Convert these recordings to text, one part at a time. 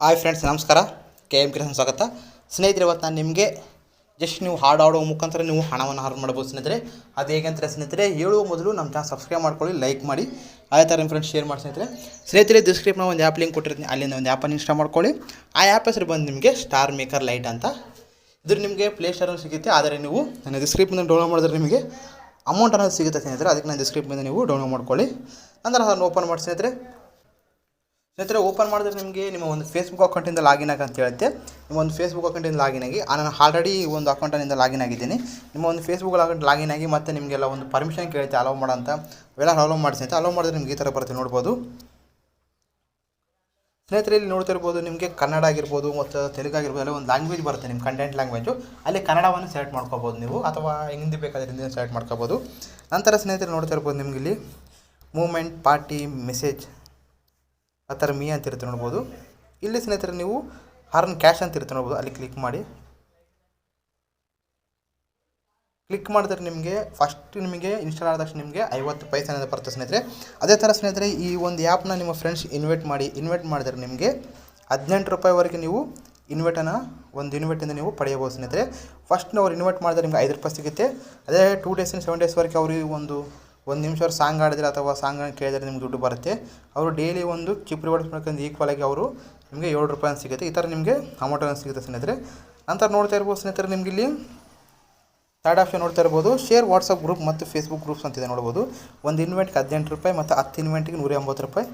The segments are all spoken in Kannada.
ಹಾಯ್ ಫ್ರೆಂಡ್ಸ್, ನಮಸ್ಕಾರ. KM ಕಿರನ್ ಸ್ವಾಗತ. ಸ್ನೇಹಿತರೆ, ಇವತ್ತು ನಾನು ನಿಮಗೆ ಜಸ್ಟ್ ನೀವು ಹಾಡು ಆಡೋ ಮುಖಾಂತರ ನೀವು ಹಣವನ್ನು ಅರ್ನ್ ಮಾಡ್ಬೋದು ಸ್ನೇಹಿತರೆ. ಅದು ಹೇಗೆ ಅಂತಾರೆ ಸ್ನೇಹಿತರೆ, ಹೇಳುವ ಮೊದಲು ನಮ್ಮ ಚಾನಲ್ ಸಬ್ಸ್ಕ್ರೈಬ್ ಮಾಡ್ಕೊಳ್ಳಿ, ಲೈಕ್ ಮಾಡಿ, ಅದೇ ಥರ ನಿಮ್ಮ ಫ್ರೆಂಡ್ಸ್ ಶೇರ್ ಮಾಡಿ ಸ್ನೇಹಿತರೆ. ಡಿಸ್ಕ್ರಿಪ್ಷನ್ ಒಂದು ಆ್ಯಪ್ ಲಿಂಕ್ ಕೊಟ್ಟಿರ್ತೀನಿ, ಅಲ್ಲಿಂದ ಒಂದು ಆ್ಯಪನ್ನು ಇನ್ಸ್ಟಾಲ್ ಮಾಡ್ಕೊಳ್ಳಿ. ಆ ಆ್ಯಪ್ ಹೆಸರು ಬಂದು ನಿಮಗೆ StarMaker ಲೈಟ್ ಅಂತ. ಇದ್ರ ನಿಮಗೆ ಪ್ಲೇಸ್ಟೋರಲ್ಲಿ ಸಿಗುತ್ತೆ. ಆದರೆ ನೀವು ನನ್ನ ಡಿಸ್ಕ್ರಿಪ್ಷನ್ ಡೌನ್ಲೋಡ್ ಮಾಡಿದ್ರೆ ನಿಮಗೆ ಅಮೌಂಟ್ ಅನ್ನೋದು ಸಿಗುತ್ತೆ ಸ್ನೇಹಿತರೆ. ಅದಕ್ಕೆ ನಾನು ಡಿಸ್ಕ್ರಿಪ್ಷನ್ ನೀವು ಡೌನ್ಲೋಡ್ ಮಾಡ್ಕೊಳ್ಳಿ. ನಂತರ ಅದನ್ನು ಓಪನ್ ಮಾಡಿ ಸ್ನೇಹಿತರೆ. ಓಪನ್ ಮಾಡಿದ್ರೆ ನಿಮಗೆ ನಿಮ್ಮ ಒಂದು ಫೇಸ್ಬುಕ್ ಅಕೌಂಟಿಂದ ಲಾಗಿನ್ ಆಗಿ ಅಂತ ಹೇಳುತ್ತೆ. ನಿಮ್ಮ ಒಂದು ಫೇಸ್ಬುಕ್ ಅಕೌಂಟಿಂದ ಲಾಗಿನ್ ಆಗಿ, ನಾನು ಆಲ್ರೆಡಿ ಒಂದು ಅಕೌಂಟಿನಿಂದ ಲಾಗಿನ್ ಆಗಿದ್ದೀನಿ. ನಿಮ್ಮ ಒಂದು ಫೇಸ್ಬುಕ್ ಅಕೌಂಟ್ ಲಾಗಿನ್ ಆಗಿ ಮತ್ತು ನಿಮಗೆಲ್ಲ ಒಂದು ಪರ್ಮಿಷನ್ ಕೇಳುತ್ತೆ ಅಲೋ ಮಾಡೋ ಅಂತ. ಅವೆಲ್ಲ ಅಲೋ ಮಾಡಿಸಿ ಅಂತ ಅಲೋ ಮಾಡಿದ್ರೆ ನಿಮ್ಗೆ ಈ ಥರ ಬರುತ್ತೆ, ನೋಡ್ಬೋದು ಸ್ನೇಹಿತರೆ. ಇಲ್ಲಿ ನೋಡ್ತಿರ್ಬೋದು, ನಿಮಗೆ ಕನ್ನಡ ಆಗಿರ್ಬೋದು ಮತ್ತು ತೆಲುಗು ಆಗಿರ್ಬೋದು, ಎಲ್ಲ ಒಂದು ಲ್ಯಾಂಗ್ವೇಜ್ ಬರುತ್ತೆ, ನಿಮ್ಮ ಕಂಟೆಂಟ್ ಲ್ಯಾಂಗ್ವೇಜು. ಅಲ್ಲಿ ಕನ್ನಡವನ್ನು ಸೆಲೆಕ್ಟ್ ಮಾಡ್ಕೋಬೋದು ನೀವು, ಅಥವಾ ಹಿಂದಿ ಬೇಕಾದ್ರೆ ಹಿಂದಿನ ಸೆಲೆಕ್ಟ್ ಮಾಡ್ಕೋಬೋದು. ನಂತರ ಸ್ನೇಹಿತರೆ ನೋಡ್ತಿರ್ಬೋದು, ನಿಮ್ಗೆ ಇಲ್ಲಿ ಮೂಮೆಂಟ್, ಪಾರ್ಟಿ, ಮೆಸೇಜ್ ಆ ಥರ ಮೀ ಅಂತ ಇರುತ್ತೆ, ನೋಡ್ಬೋದು. ಇಲ್ಲಿ ಸ್ನೇಹಿತರೆ ನೀವು ಅರ್ನ್ ಕ್ಯಾಶ್ ಅಂತ ಇರುತ್ತೆ, ನೋಡ್ಬೋದು. ಅಲ್ಲಿ ಕ್ಲಿಕ್ ಮಾಡಿ. ಕ್ಲಿಕ್ ಮಾಡಿದ್ರೆ ನಿಮಗೆ ಫಸ್ಟ್ ನಿಮಗೆ ಇನ್ಸ್ಟಾಲ್ ಆದ ತಕ್ಷಣ ನಿಮಗೆ 50 ಪೈಸೆ ಅನ್ನೋದು ಬರುತ್ತೆ ಸ್ನೇಹಿತರೆ. ಅದೇ ಥರ ಸ್ನೇಹಿತರೆ, ಈ ಒಂದು ಆ್ಯಪ್ನ ನಿಮ್ಮ ಫ್ರೆಂಡ್ಸ್ ಇನ್ವೈಟ್ ಮಾಡಿದ್ರೆ ನಿಮಗೆ 18 ರೂಪಾಯಿವರೆಗೆ ನೀವು ಒಂದು ಇನ್ವೈಟಿಂದ ನೀವು ಪಡೆಯಬಹುದು ಸ್ನೇಹಿತರೆ. ಫಸ್ಟ್ ಅವ್ರು ಇನ್ವೈಟ್ ಮಾಡಿದ್ರೆ ನಿಮಗೆ 5 ರೂಪಾಯಿ ಸಿಗುತ್ತೆ. ಅದೇ 2 ಡೇಸ್ 7 ಡೇಸ್ವರೆಗೆ ಅವ್ರಿಗೆ ಒಂದು ನಿಮಿಷ ಸಾಂಗ್ ಆಡಿದ್ರೆ ಅಥವಾ ಸಾಂಗನ್ನು ಕೇಳಿದ್ರೆ ನಿಮ್ಗೆ ದುಡ್ಡು ಬರುತ್ತೆ. ಅವರು ಡೈಲಿ ಒಂದು ಚಿಪ್ ರಿವಾರ್ಡ್ಸ್ ಮಾಡ್ಕೊಂಡು ಈಕ್ವಲಾಗಿ ಅವರು ನಿಮಗೆ 7 ರೂಪಾಯಿ ಸಿಗುತ್ತೆ. ಈ ಥರ ನಿಮಗೆ ಅಮೌಂಟನ್ನು ಸಿಗುತ್ತೆ ಸ್ನೇಹಿತರೆ. ನಂತರ ನೋಡ್ತಾ ಇರ್ಬೋದು ಸ್ನೇಹಿತರೆ, ನಿಮ್ಗೆ ಇಲ್ಲಿ ಥರ್ಡ್ ಆಪ್ಷನ್ ನೋಡ್ತಾ ಇರ್ಬೋದು, ಶೇರ್ ವಾಟ್ಸಪ್ ಗ್ರೂಪ್ ಮತ್ತು ಫೇಸ್ಬುಕ್ ಗ್ರೂಪ್ಸ್ ಅಂತಿದೆ, ನೋಡ್ಬೋದು. ಒಂದು ಇನ್ವೆಂಟ್ಗೆ 18 ರೂಪಾಯಿ ಮತ್ತು 10 ಇನ್ವೆಂಟ್ಗೆ 180 ರೂಪಾಯಿ,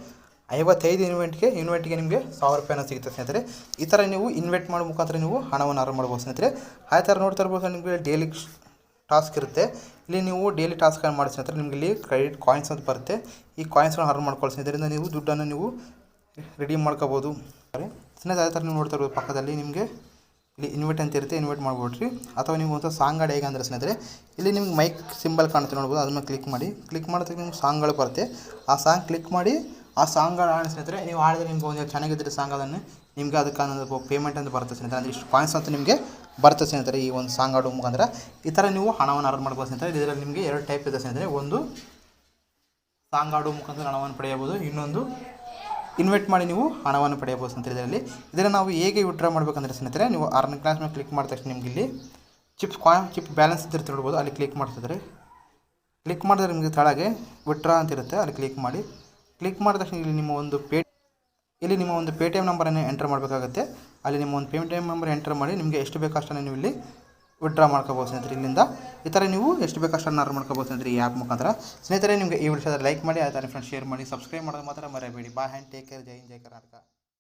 55 ಇನ್ವೆಂಟ್ಗೆ ನಿಮಗೆ 1000 ರೂಪಾಯಿನ ಸಿಗುತ್ತೆ ಸ್ನೇಹಿತರೆ. ಈ ಥರ ನೀವು ಇನ್ವೆಂಟ್ ಮಾಡೋ ಮುಖಾಂತರ ನೀವು ಹಣವನ್ನು ಅರ್ನ್ ಮಾಡ್ಬೋದು ಸ್ನೇಹಿತರೆ. ಆ ಥರ ನೋಡ್ತಾ ಇರ್ಬೋದು, ನಿಮಗೆ ಡೈಲಿ ಟಾಸ್ಕ್ ಇರುತ್ತೆ. ಇಲ್ಲಿ ನೀವು ಡೈಲಿ ಟಾಸ್ಕನ್ನು ಮಾಡಿ ಸ್ನೇಹಿತರೆ, ನಿಮಗೆ ಇಲ್ಲಿ ಕ್ರೆಡಿಟ್ ಕಾಯಿನ್ಸ್ ಅಂತ ಬರುತ್ತೆ. ಈ ಕಾಯಿನ್ಸ್ಗಳನ್ನ ಅರ್ನ್ ಮಾಡ್ಕೊಳ್ಳಿ. ಇದರಿಂದ ನೀವು ದುಡ್ಡನ್ನು ನೀವು ರಿಡೀಮ್ ಮಾಡ್ಕೋಬೋದು ಸ್ನೇಹಿತರೆ. ಅದೇ ಥರ ನೀವು ನೋಡ್ತಾ ಇರ್ಬೋದು, ಪಕ್ಕದಲ್ಲಿ ನಿಮಗೆ ಇಲ್ಲಿ ಇನ್ವೈಟ್ ಅಂತ ಇರುತ್ತೆ, ಇನ್ವೈಟ್ ಮಾಡ್ಬಿಡ್ರಿ. ಅಥವಾ ನೀವು ಒಂದು ಸಾಂಗ್ ಹಾಡು ಹೇಗೆ ಅಂದರೆ ಸ್ನೇಹಿತರೆ, ಇಲ್ಲಿ ನಿಮ್ಗೆ ಮೈಕ್ ಸಿಂಬಲ್ ಕಾಣುತ್ತೆ, ನೋಡ್ಬೋದು. ಅದನ್ನು ಕ್ಲಿಕ್ ಮಾಡಿದ್ರೆ ನಿಮ್ಗೆ ಸಾಂಗ್ಗಳು ಬರುತ್ತೆ. ಆ ಸಾಂಗ್ ಕ್ಲಿಕ್ ಮಾಡಿ ಆ ಸಾಂಗ್ಗಳು ಆಡಿ ಸ್ನೇಹಿತರೆ. ನೀವು ಆಡಿದ್ರೆ ನಿಮ್ಗೆ ಒಂದು ಚೆನ್ನಾಗಿದ್ದರೆ ಸಾಂಗ್ ಅದನ್ನು ನಿಮಗೆ ಅದಕ್ಕೆ ಅನ್ನೋದು ಪೇಮೆಂಟ್ ಅಂತ ಬರುತ್ತೆ ಸ್ನೇಹಿತರೆ. ಅಂದರೆ ಇಷ್ಟು ಕಾಯಿನ್ಸ್ ಅಂತ ನಿಮಗೆ ಬರುತ್ತೆ ಸ್ನೇಹಿತರೆ. ಈ ಒಂದು ಸಾಂಗ್ ಆಡೋ ಮುಖಾಂತರ ಈ ಥರ ನೀವು ಹಣವನ್ನು ಅರ್ನ್ ಮಾಡ್ಬೋದು ಸ್ನೇಹಿತರೆ. ಇದರಲ್ಲಿ ನಿಮಗೆ 2 ಟೈಪ್ ಇದೆ ಸ್ನೇಹಿತರೆ. ಒಂದು ಸಾಂಗ್ ಆಡೋ ಮುಖಾಂತರ ಹಣವನ್ನು ಪಡೆಯಬಹುದು, ಇನ್ನೊಂದು ಇನ್ವೈಟ್ ಮಾಡಿ ನೀವು ಹಣವನ್ನು ಪಡೆಯಬಹುದು ಸ್ನೇಹಿತರೆ. ಇದನ್ನು ನಾವು ಹೇಗೆ ವಿಡ್ರಾ ಮಾಡಬೇಕಂದ್ರೆ ಸ್ನೇಹಿತರೆ, ನೀವು ಅರ್ನ್ ಕ್ಲಾಸ್ ಮೇಲೆ ಕ್ಲಿಕ್ ಮಾಡಿದ ತಕ್ಷಣ ನಿಮಗೆ ಇಲ್ಲಿ ಚಿಪ್ ಬ್ಯಾಲೆನ್ಸ್ ಅಂತ ಇರುತ್ತೆ, ನೋಡ್ಬೋದು. ಅಲ್ಲಿ ಕ್ಲಿಕ್ ಮಾಡ್ತಿದ್ರೆ ನಿಮಗೆ ಕೆಳಗೆ ವಿಡ್ರಾ ಅಂತ ಇರುತ್ತೆ, ಅಲ್ಲಿ ಕ್ಲಿಕ್ ಮಾಡಿದ ತಕ್ಷಣ ಇಲ್ಲಿ ನಿಮ್ಮ ಒಂದು ಪೇಟಿಎಮ್ ನಂಬರನ್ನು ಎಂಟರ್ ಮಾಡಬೇಕಾಗುತ್ತೆ. ಅಲ್ಲಿ ನಿಮ್ಮ ಒಂದು ಪೇಟಿಎಮ್ ನಂಬರ್ ಎಂಟರ್ ಮಾಡಿ ನಿಮಗೆ ಎಷ್ಟು ಬೇಕು ಅಷ್ಟನ್ನು ನೀವು ಇಲ್ಲಿ ವಿಡ್ರಾ ಮಾಡ್ಕೋಬೋದು ಸ್ನೇಹಿತರೆ. ಇಲ್ಲಿಂದ ಈ ಥರ ನೀವು ಎಷ್ಟು ಬೇಕು ಅಷ್ಟನ್ನು ಅರ್ನ್ ಮಾಡ್ಕೋಬೋದು ಸ್ನೇಹಿತರೆ, ಈ ಆ್ಯಪ್ ಮುಖಾಂತರ. ಸ್ನೇಹಿತರೆ, ನಿಮಗೆ ಈ ವಿಡಿಯೋದಲ್ಲಿ ಲೈಕ್ ಮಾಡಿ, ಅದೇ ಥರ ಫ್ರೆಂಡ್ಸ್ ಶೇರ್ ಮಾಡಿ, ಸಬ್ಸ್ಕ್ರೈಬ್ ಮಾಡೋದು ಮಾತ್ರ ಮರೆಯಬೇಡಿ. Bye and take care. ಜೈ ಹಿಂದ್, ಜೈ ಕರ್ನಾಟಕ.